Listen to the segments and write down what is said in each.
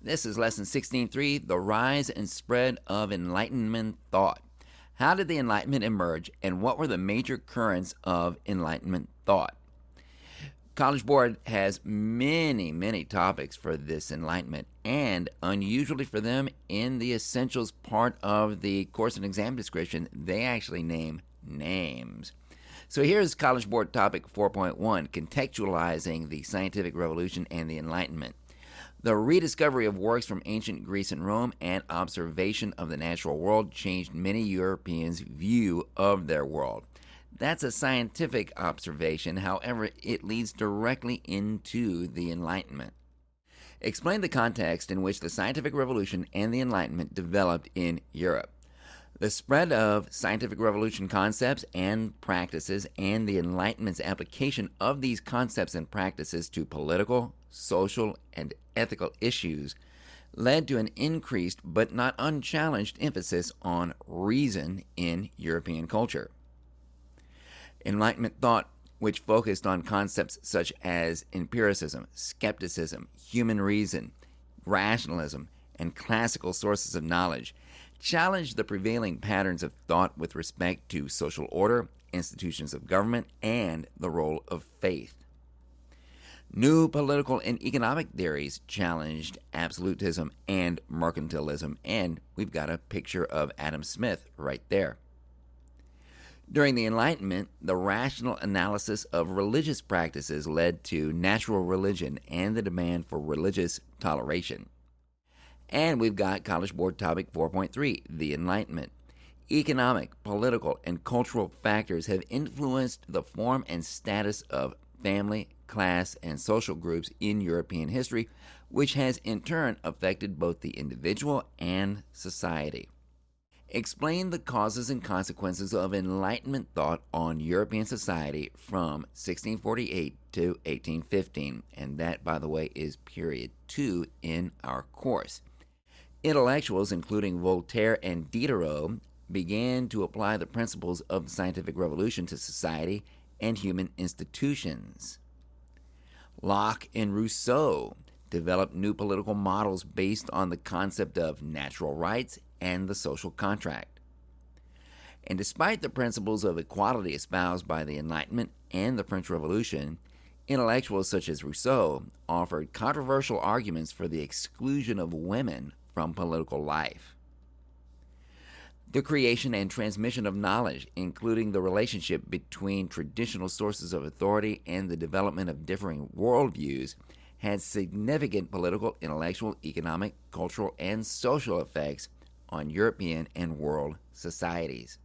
This is Lesson 16.3, The Rise and Spread of Enlightenment Thought. How did the Enlightenment emerge, and what were the major currents of Enlightenment thought? College Board has many topics for this Enlightenment, and unusually for them, in the essentials part of the course and exam description, they actually name names. So here's College Board topic 4.1, contextualizing the scientific revolution and the Enlightenment. The rediscovery of works from ancient Greece and Rome and observation of the natural world changed many Europeans' view of their world. That's a scientific observation, however, it leads directly into the Enlightenment. Explain the context in which the scientific revolution and the Enlightenment developed in Europe. The spread of scientific revolution concepts and practices and the Enlightenment's application of these concepts and practices to political, social, and ethical issues led to an increased but not unchallenged emphasis on reason in European culture. Enlightenment thought, which focused on concepts such as empiricism, skepticism, human reason, rationalism, and classical sources of knowledge, challenged the prevailing patterns of thought with respect to social order, institutions of government, and the role of faith. New political and economic theories challenged absolutism and mercantilism, and we've got a picture of Adam Smith right there. During the Enlightenment, the rational analysis of religious practices led to natural religion and the demand for religious toleration. And we've got College Board topic 4.3, the Enlightenment. Economic, political, and cultural factors have influenced the form and status of family, class, and social groups in European history, which has in turn affected both the individual and society. Explain the causes and consequences of Enlightenment thought on European society from 1648 to 1815, and that, by the way, is period 2 in our course. Intellectuals, including Voltaire and Diderot, began to apply the principles of the scientific revolution to society and human institutions. Locke and Rousseau developed new political models based on the concept of natural rights and the social contract. And despite the principles of equality espoused by the Enlightenment and the French Revolution, intellectuals such as Rousseau offered controversial arguments for the exclusion of women from political life. The creation and transmission of knowledge, including the relationship between traditional sources of authority and the development of differing worldviews, had significant political, intellectual, economic, cultural, and social effects on European and world societies.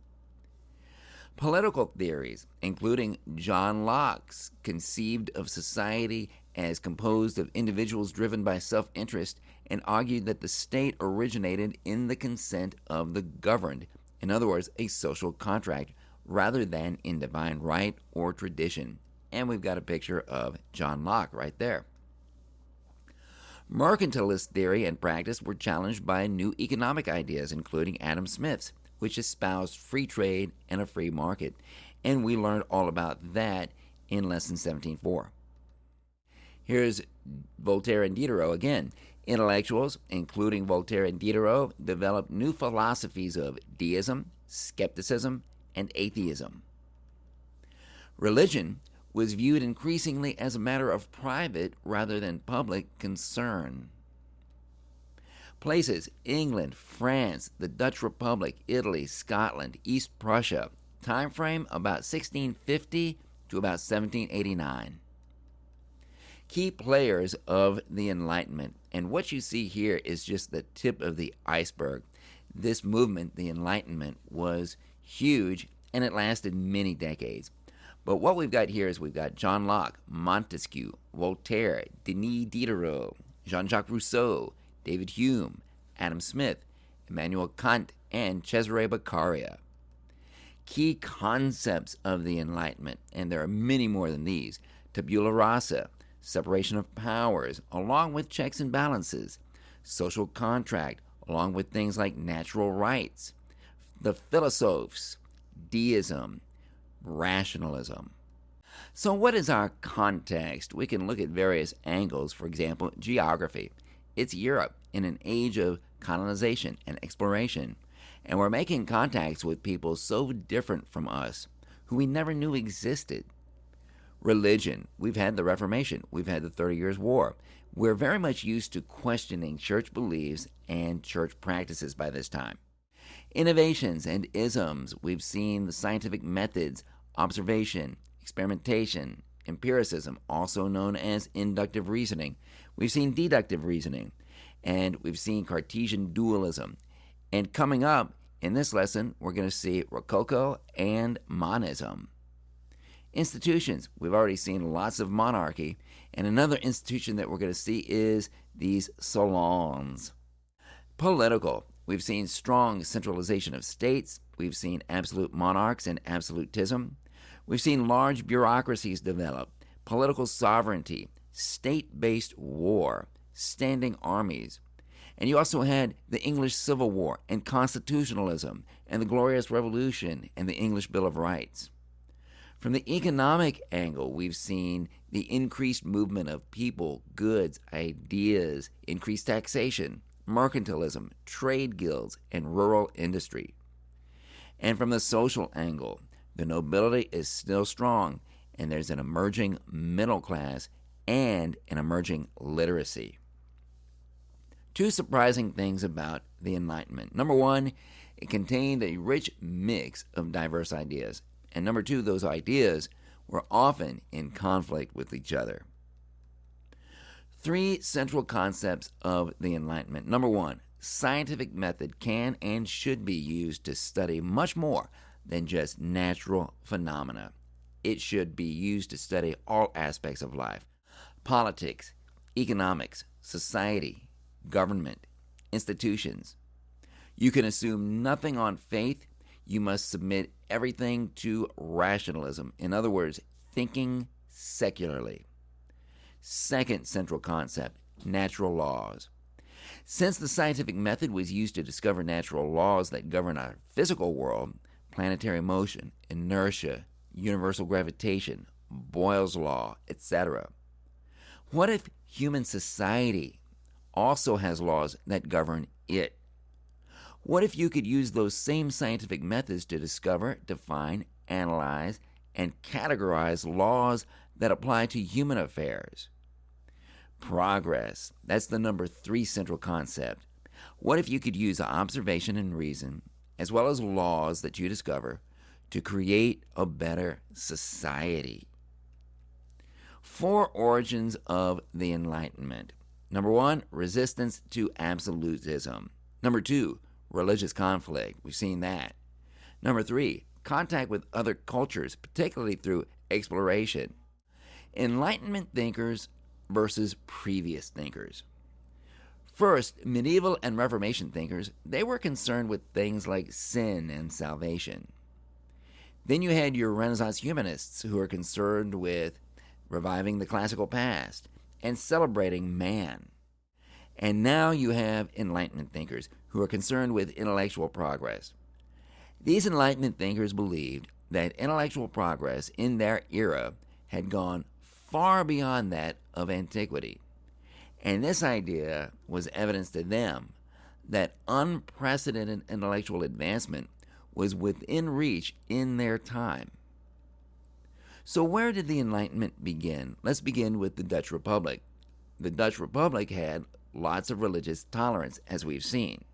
Political theories, including John Locke's, conceived of society as composed of individuals driven by self-interest and argued that the state originated in the consent of the governed, in other words, a social contract, rather than in divine right or tradition. And we've got a picture of John Locke right there. Mercantilist theory and practice were challenged by new economic ideas, including Adam Smith's, which espoused free trade and a free market, and we learned all about that in Lesson 17.4. Here's Voltaire and Diderot again. Intellectuals, including Voltaire and Diderot, developed new philosophies of deism, skepticism, and atheism. Religion was viewed increasingly as a matter of private rather than public concern. Places: England, France, the Dutch Republic, Italy, Scotland, East Prussia. Time frame about 1650 to about 1789. Key players of the Enlightenment, and what you see here is just the tip of the iceberg. This movement, the Enlightenment, was huge and it lasted many decades. But what we've got here is we've got John Locke, Montesquieu, Voltaire, Denis Diderot, Jean-Jacques Rousseau, David Hume, Adam Smith, Immanuel Kant, and Cesare Beccaria. Key concepts of the Enlightenment, and there are many more than these: Tabula Rasa, separation of powers, along with checks and balances, social contract, along with things like natural rights, the philosophes, deism, rationalism. So what is our context? We can look at various angles. For example, geography. It's Europe in an age of colonization and exploration, and we're making contacts with people so different from us who we never knew existed. Religion. We've had the Reformation. We've had the 30 Years' War. We're very much used to questioning church beliefs and church practices by this time. Innovations and isms. We've seen the scientific methods, observation, experimentation, empiricism, also known as inductive reasoning. We've seen deductive reasoning, and we've seen Cartesian dualism. And coming up in this lesson, we're going to see Rococo and monism. Institutions. We've already seen lots of monarchy, and another institution that we're going to see is these salons. Political. We've seen strong centralization of states. We've seen absolute monarchs and absolutism. We've seen large bureaucracies develop, political sovereignty, state-based war, standing armies. And you also had the English Civil War and constitutionalism and the Glorious Revolution and the English Bill of Rights. From the economic angle, we've seen the increased movement of people, goods, ideas, increased taxation, mercantilism, trade guilds, and rural industry. And from the social angle, the nobility is still strong, and there's an emerging middle class and an emerging literacy. Two surprising things about the Enlightenment. Number one, it contained a rich mix of diverse ideas. And number two, those ideas were often in conflict with each other. Three central concepts of the Enlightenment. Number one, scientific method can and should be used to study much more than just natural phenomena. It should be used to study all aspects of life: politics, economics, society, government, institutions. You can assume nothing on faith. You must submit everything to rationalism. In other words, thinking secularly. Second central concept, natural laws. Since the scientific method was used to discover natural laws that govern our physical world, planetary motion, inertia, universal gravitation, Boyle's law, etc., what if human society also has laws that govern it? What if you could use those same scientific methods to discover, define, analyze, and categorize laws that apply to human affairs? Progress. That's the number three central concept. What if you could use observation and reason, as well as laws that you discover, to create a better society? Four origins of the Enlightenment. Number one, resistance to absolutism. Number two, religious conflict. We've seen that. Number three, contact with other cultures, particularly through exploration. Enlightenment thinkers versus previous thinkers. First, medieval and Reformation thinkers, they were concerned with things like sin and salvation. Then you had your Renaissance humanists who are concerned with reviving the classical past and celebrating man. And now you have Enlightenment thinkers who are concerned with intellectual progress. These Enlightenment thinkers believed that intellectual progress in their era had gone far beyond that of antiquity. And this idea was evidence to them that unprecedented intellectual advancement was within reach in their time. So where did the Enlightenment begin? Let's begin with the Dutch Republic. The Dutch Republic had lots of religious tolerance, as we've seen.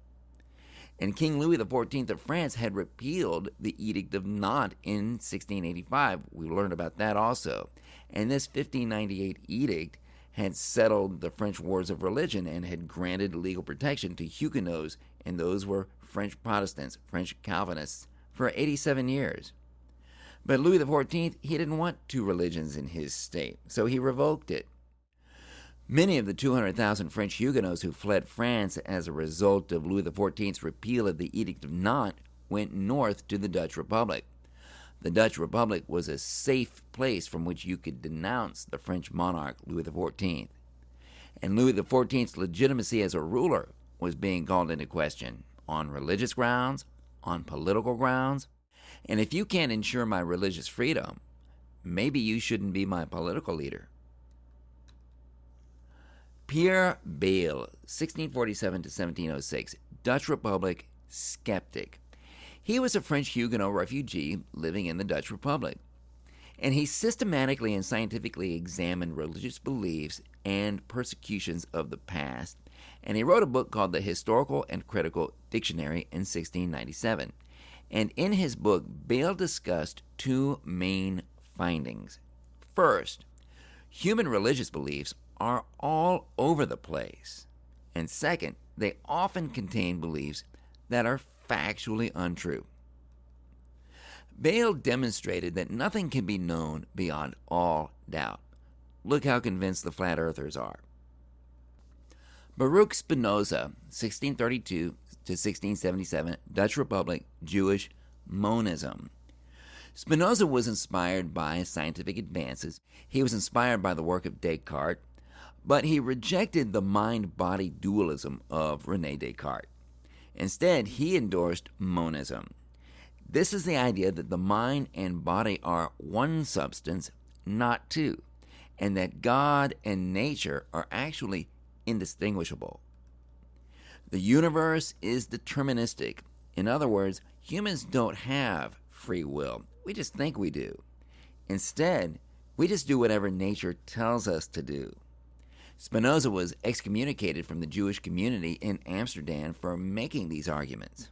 And King Louis XIV of France had repealed the Edict of Nantes in 1685. We learned about that also. And this 1598 edict had settled the French wars of religion and had granted legal protection to Huguenots, and those were French Protestants, French Calvinists, for 87 years. But Louis XIV, he didn't want two religions in his state, so he revoked it. Many of the 200,000 French Huguenots who fled France as a result of Louis XIV's repeal of the Edict of Nantes went north to the Dutch Republic. The Dutch Republic was a safe place from which you could denounce the French monarch, Louis XIV. And Louis XIV's legitimacy as a ruler was being called into question on religious grounds, on political grounds. And if you can't ensure my religious freedom, maybe you shouldn't be my political leader. Pierre Bayle, 1647 to 1706, Dutch Republic skeptic. He was a French Huguenot refugee living in the Dutch Republic, and he systematically and scientifically examined religious beliefs and persecutions of the past, and he wrote a book called The Historical and Critical Dictionary in 1697. And in his book, Bayle discussed two main findings. First, human religious beliefs are all over the place. And second, they often contain beliefs that are factually untrue. Bayle demonstrated that nothing can be known beyond all doubt. Look how convinced the flat earthers are. Baruch Spinoza, 1632 to 1677, Dutch Republic, Jewish monism. Spinoza was inspired by scientific advances. He was inspired by the work of Descartes, but he rejected the mind-body dualism of René Descartes. Instead, he endorsed monism. This is the idea that the mind and body are one substance, not two, and that God and nature are actually indistinguishable. The universe is deterministic. In other words, humans don't have free will. We just think we do. Instead, we just do whatever nature tells us to do. Spinoza was excommunicated from the Jewish community in Amsterdam for making these arguments.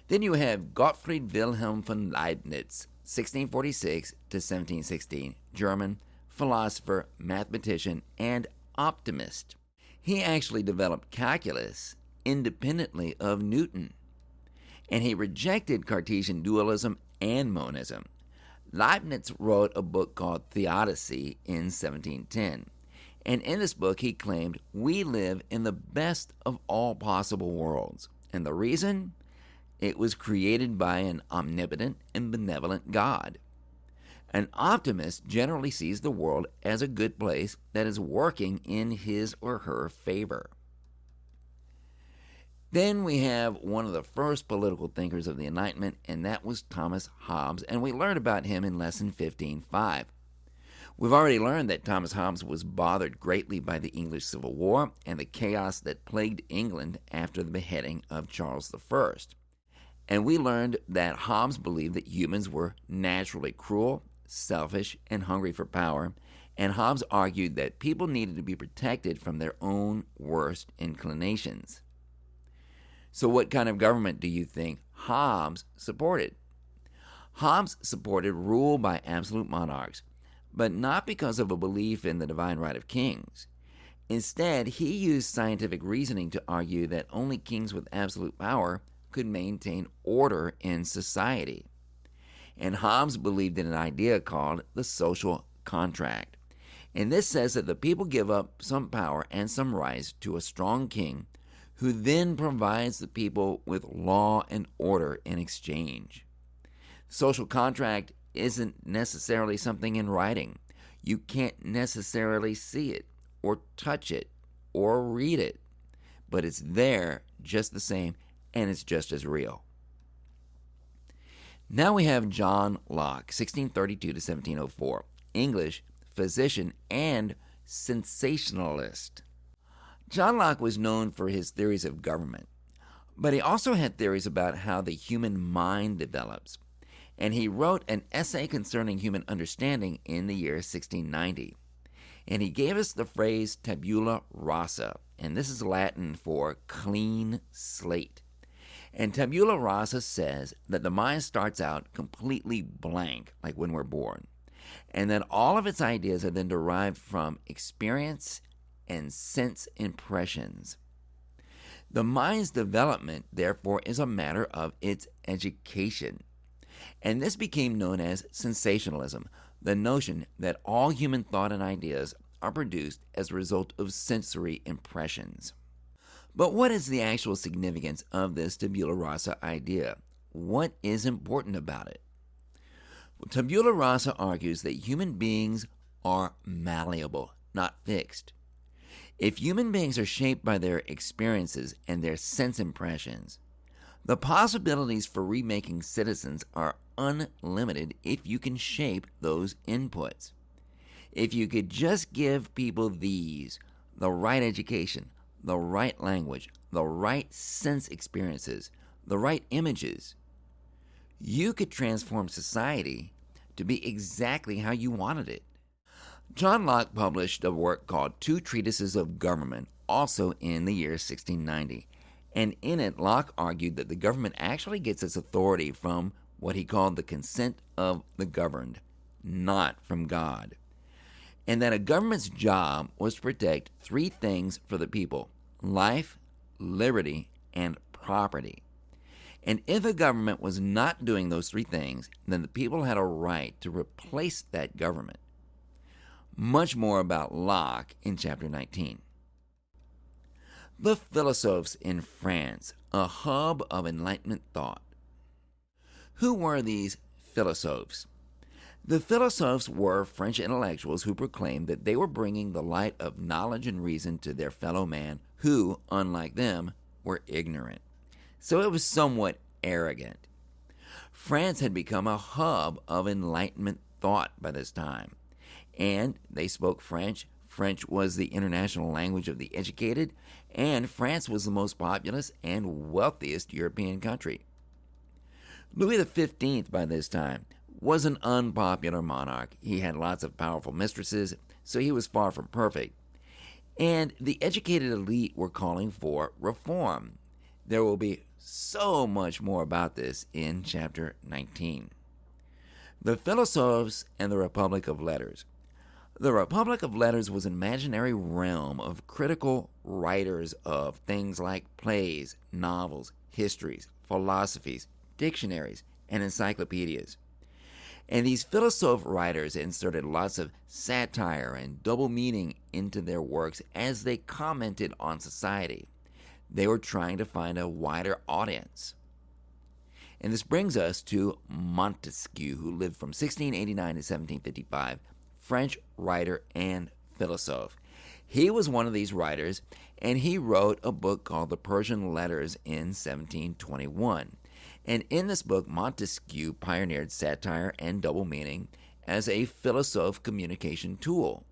Then you have Gottfried Wilhelm von Leibniz, 1646 to 1716, German philosopher, mathematician, and optimist. He actually developed calculus independently of Newton, and he rejected Cartesian dualism and monism. Leibniz wrote a book called Theodicy in 1710. And in this book, he claimed we live in the best of all possible worlds. And the reason? It was created by an omnipotent and benevolent God. An optimist generally sees the world as a good place that is working in his or her favor. Then we have one of the first political thinkers of the Enlightenment, and that was Thomas Hobbes, and we learned about him in Lesson 15.5. We've already learned that Thomas Hobbes was bothered greatly by the English Civil War and the chaos that plagued England after the beheading of Charles I. And we learned that Hobbes believed that humans were naturally cruel, selfish, and hungry for power, and Hobbes argued that people needed to be protected from their own worst inclinations. So what kind of government do you think Hobbes supported? Hobbes supported rule by absolute monarchs, but not because of a belief in the divine right of kings. Instead, he used scientific reasoning to argue that only kings with absolute power could maintain order in society. And Hobbes believed in an idea called the social contract. And this says that the people give up some power and some rights to a strong king who then provides the people with law and order in exchange. Social contract isn't necessarily something in writing. You can't necessarily see it or touch it or read it, but it's there just the same, and it's just as real. Now we have John Locke, 1632 to 1704, English, physician, and sensationalist. John Locke was known for his theories of government, but he also had theories about how the human mind develops. And he wrote an essay concerning human understanding in the year 1690. And he gave us the phrase tabula rasa, and this is Latin for clean slate. And tabula rasa says that the mind starts out completely blank, like when we're born, and that all of its ideas are then derived from experience and sense impressions. The mind's development, therefore, is a matter of its education. And this became known as sensationalism, the notion that all human thought and ideas are produced as a result of sensory impressions. But what is the actual significance of this tabula rasa idea? What is important about it? Well, tabula rasa argues that human beings are malleable, not fixed. If human beings are shaped by their experiences and their sense impressions, the possibilities for remaking citizens are unlimited if you can shape those inputs. If you could just give people these, the right education, the right language, the right sense experiences, the right images, you could transform society to be exactly how you wanted it. John Locke published a work called Two Treatises of Government, also in the year 1690. And in it, Locke argued that the government actually gets its authority from what he called the consent of the governed, not from God. And that a government's job was to protect three things for the people: life, liberty, and property. And if a government was not doing those three things, then the people had a right to replace that government. Much more about Locke in chapter 19. The philosophes in France, a hub of Enlightenment thought. Who were these philosophes? The philosophes were French intellectuals who proclaimed that they were bringing the light of knowledge and reason to their fellow man who, unlike them, were ignorant. So it was somewhat arrogant. France had become a hub of Enlightenment thought by this time, and they spoke French. French was the international language of the educated, and France was the most populous and wealthiest European country. Louis XV, by this time, was an unpopular monarch. He had lots of powerful mistresses, so he was far from perfect. And the educated elite were calling for reform. There will be so much more about this in chapter 19. The Philosophes and the Republic of Letters. The Republic of Letters was an imaginary realm of critical writers of things like plays, novels, histories, philosophies, dictionaries, and encyclopedias. And these philosoph writers inserted lots of satire and double meaning into their works as they commented on society. They were trying to find a wider audience. And this brings us to Montesquieu, who lived from 1689 to 1755, French writer and philosophe. He was one of these writers, and he wrote a book called The Persian Letters in 1721. And in this book, Montesquieu pioneered satire and double meaning as a philosophe communication tool.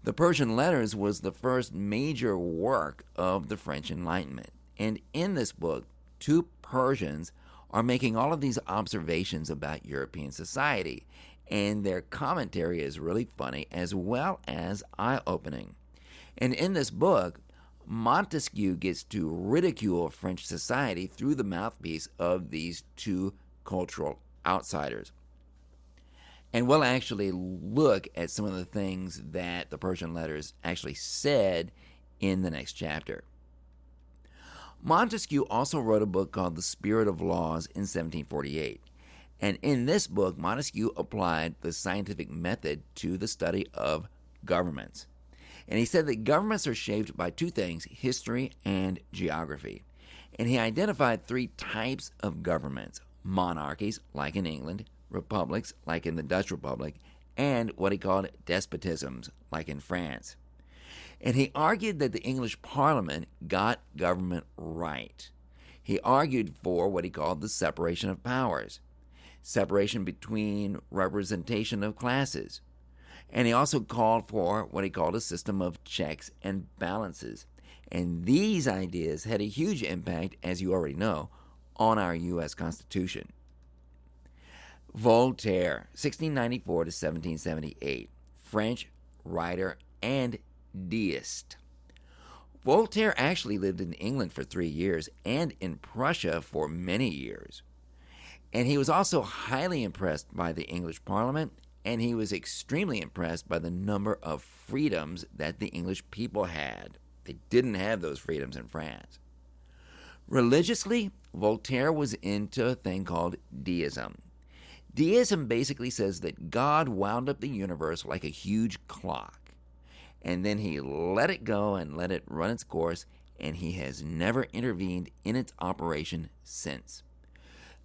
The Persian Letters was the first major work of the French Enlightenment. And in this book, two Persians are making all of these observations about European society, and their commentary is really funny as well as eye-opening. And in this book, Montesquieu gets to ridicule French society through the mouthpiece of these two cultural outsiders. And we'll actually look at some of the things that the Persian Letters actually said in the next chapter. Montesquieu also wrote a book called The Spirit of Laws in 1748. And in this book, Montesquieu applied the scientific method to the study of governments. And he said that governments are shaped by two things: history and geography. And he identified three types of governments: monarchies, like in England; republics, like in the Dutch Republic; and what he called despotisms, like in France. And he argued that the English Parliament got government right. He argued for what he called the separation of powers, separation between representation of classes. And he also called for what he called a system of checks and balances. And these ideas had a huge impact, as you already know, on our U.S. Constitution. Voltaire, 1694 to 1778, French writer and deist. Voltaire actually lived in England for 3 years and in Prussia for many years. And he was also highly impressed by the English Parliament, and he was extremely impressed by the number of freedoms that the English people had. They didn't have those freedoms in France. Religiously, Voltaire was into a thing called Deism. Deism basically says that God wound up the universe like a huge clock, and then he let it go and let it run its course, and he has never intervened in its operation since.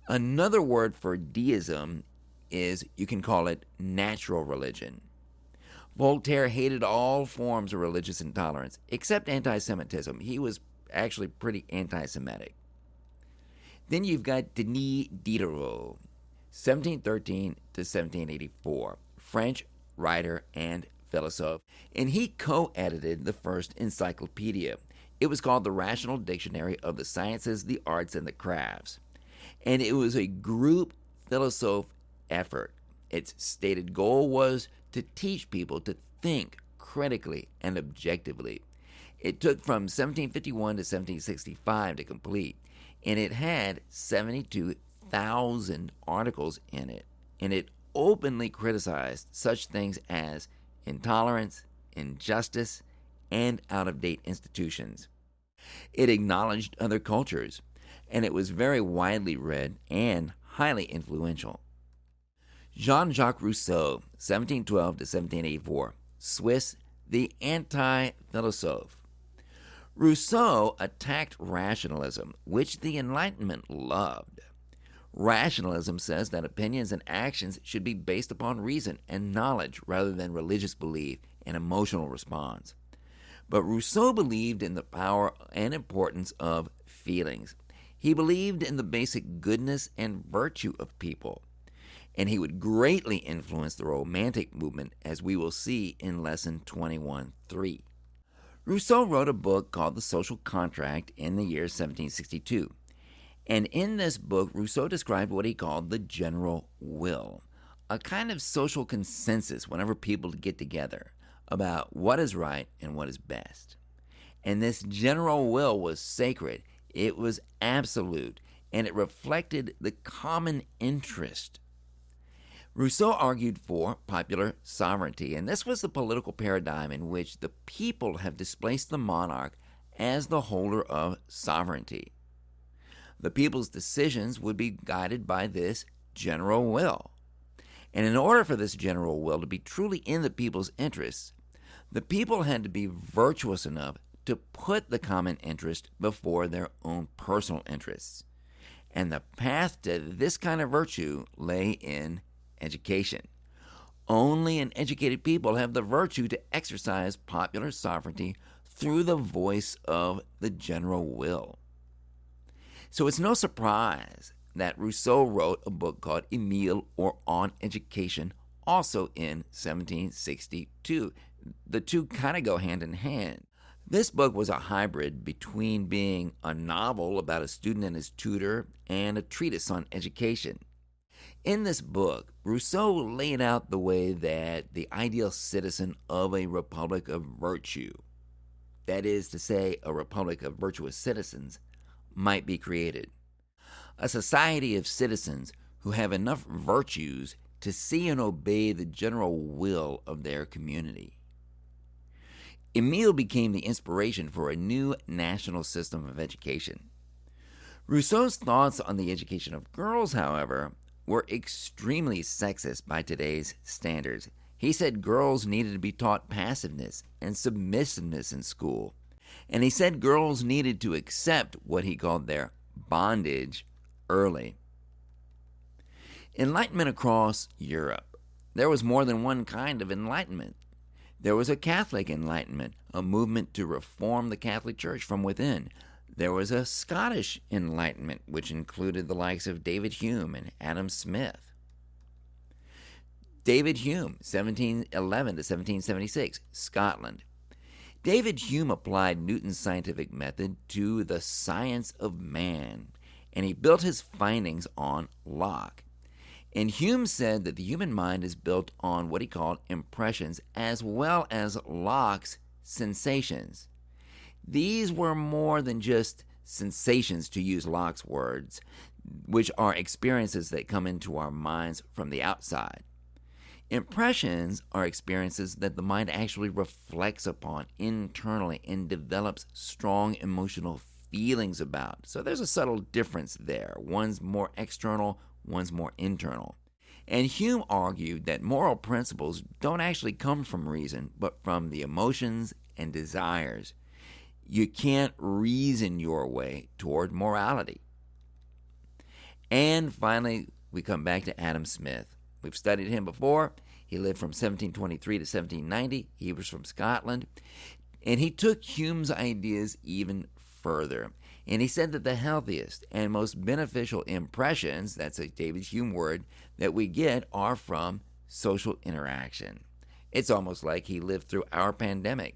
Another word for deism is, you can call it, natural religion. Voltaire hated all forms of religious intolerance, except anti-Semitism. He was actually pretty anti-Semitic. Then you've got Denis Diderot, 1713 to 1784, French writer and philosopher, and he co-edited the first encyclopedia. It was called the Rational Dictionary of the Sciences, the Arts, and the Crafts. And it was a group philosoph effort. Its stated goal was to teach people to think critically and objectively. It took from 1751 to 1765 to complete, and it had 72,000 articles in it, and it openly criticized such things as intolerance, injustice, and out-of-date institutions. It acknowledged other cultures, and it was very widely read and highly influential. Jean-Jacques Rousseau, 1712 to 1784, Swiss, the anti-philosophe. Rousseau attacked rationalism, which the Enlightenment loved. Rationalism says that opinions and actions should be based upon reason and knowledge rather than religious belief and emotional response. But Rousseau believed in the power and importance of feelings. He believed in the basic goodness and virtue of people, and he would greatly influence the Romantic movement, as we will see in Lesson 21.3. Rousseau wrote a book called The Social Contract in the year 1762, and in this book, Rousseau described what he called the general will, a kind of social consensus whenever people get together about what is right and what is best. And this general will was sacred, it was absolute, and it reflected the common interest. Rousseau argued for popular sovereignty, and this was the political paradigm in which the people have displaced the monarch as the holder of sovereignty. The people's decisions would be guided by this general will. And in order for this general will to be truly in the people's interests, the people had to be virtuous enough to put the common interest before their own personal interests. And the path to this kind of virtue lay in education. Only an educated people have the virtue to exercise popular sovereignty through the voice of the general will. So it's no surprise that Rousseau wrote a book called Emile, or On Education, also in 1762. The two kind of go hand in hand. This book was a hybrid between being a novel about a student and his tutor and a treatise on education. In this book, Rousseau laid out the way that the ideal citizen of a republic of virtue, that is to say, a republic of virtuous citizens, might be created. A society of citizens who have enough virtues to see and obey the general will of their community. Emile became the inspiration for a new national system of education. Rousseau's thoughts on the education of girls, however, were extremely sexist by today's standards. He said girls needed to be taught passiveness and submissiveness in school, and he said girls needed to accept what he called their bondage early. Enlightenment across Europe. There was more than one kind of enlightenment. There was a Catholic Enlightenment, a movement to reform the Catholic Church from within. There was a Scottish Enlightenment, which included the likes of David Hume and Adam Smith. David Hume, 1711 to 1776, Scotland. David Hume applied Newton's scientific method to the science of man, and he built his findings on Locke. And Hume said that the human mind is built on what he called impressions as well as Locke's sensations. These were more than just sensations, to use Locke's words, which are experiences that come into our minds from the outside. Impressions are experiences that the mind actually reflects upon internally and develops strong emotional feelings about. So there's a subtle difference there. One's more external, one's more internal. And Hume argued that moral principles don't actually come from reason, but from the emotions and desires. You can't reason your way toward morality. And finally, we come back to Adam Smith. We've studied him before. He lived from 1723 to 1790. He was from Scotland. And he took Hume's ideas even further. And he said that the healthiest and most beneficial impressions, that's a David Hume word, that we get are from social interaction. It's almost like he lived through our pandemic.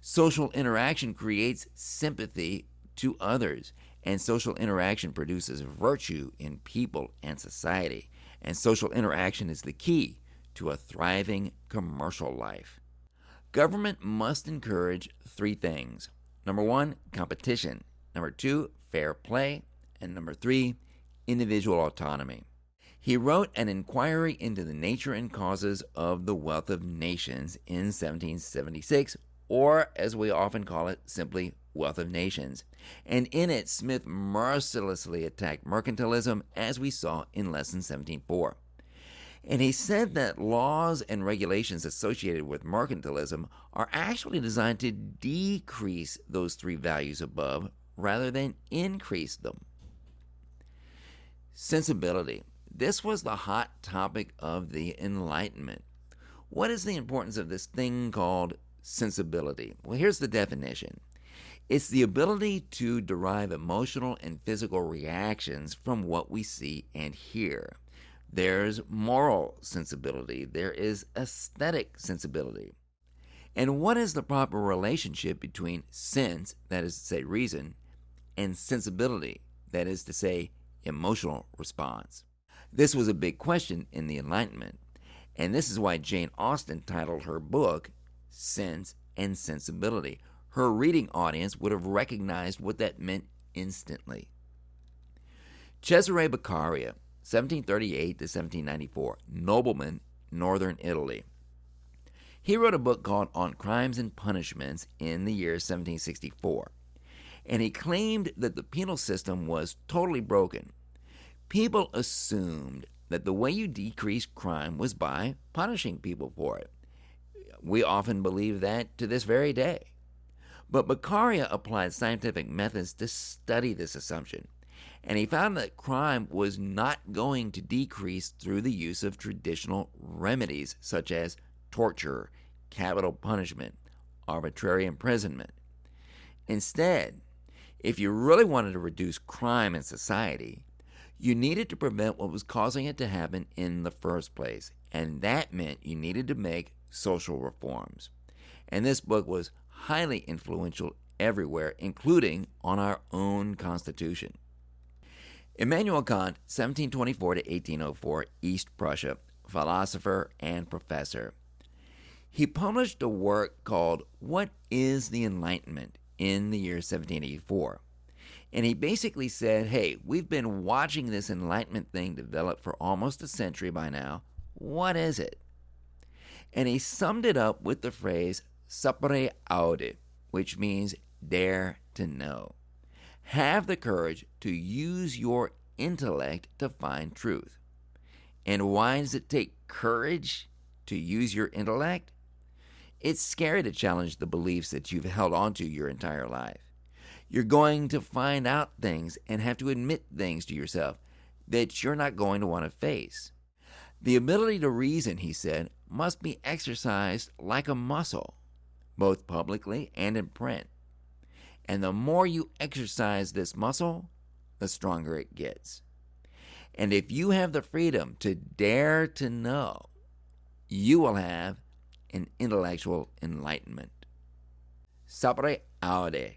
Social interaction creates sympathy to others, and social interaction produces virtue in people and society. And social interaction is the key to a thriving commercial life. Government must encourage three things. Number one, competition. Number two, fair play. And number three, individual autonomy. He wrote an inquiry into the nature and causes of the wealth of nations in 1776, or as we often call it, simply Wealth of Nations. And in it, Smith mercilessly attacked mercantilism, as we saw in Lesson 17.4. And he said that laws and regulations associated with mercantilism are actually designed to decrease those three values above rather than increase them. Sensibility. This was the hot topic of the Enlightenment. What is the importance of this thing called sensibility? Well, here's the definition. It's the ability to derive emotional and physical reactions from what we see and hear. There's moral sensibility. There is aesthetic sensibility. And what is the proper relationship between sense, that is to say reason, and sensibility, that is to say emotional response? This was a big question in the Enlightenment, and this is why Jane Austen titled her book Sense and Sensibility. Her reading audience would have recognized what that meant instantly. Cesare Beccaria, 1738 to 1794, nobleman, northern Italy. He wrote a book called On Crimes and Punishments in the year 1764, and he claimed that the penal system was totally broken. People assumed that the way you decrease crime was by punishing people for it. We often believe that to this very day. But Beccaria applied scientific methods to study this assumption, and he found that crime was not going to decrease through the use of traditional remedies such as torture, capital punishment, arbitrary imprisonment. Instead, if you really wanted to reduce crime in society, you needed to prevent what was causing it to happen in the first place, and that meant you needed to make social reforms. And this book was highly influential everywhere, including on our own Constitution. Immanuel Kant, 1724 to 1804, East Prussia, philosopher and professor. He published a work called What is the Enlightenment in the year 1784. And he basically said, hey, we've been watching this Enlightenment thing develop for almost a century by now. What is it? And he summed it up with the phrase sapere aude, which means dare to know. Have the courage to use your intellect to find truth. And why does it take courage to use your intellect? It's scary to challenge the beliefs that you've held onto your entire life. You're going to find out things and have to admit things to yourself that you're not going to want to face. The ability to reason, he said, must be exercised like a muscle, both publicly and in print. And the more you exercise this muscle, the stronger it gets. And if you have the freedom to dare to know, you will have an intellectual enlightenment. Sapere aude.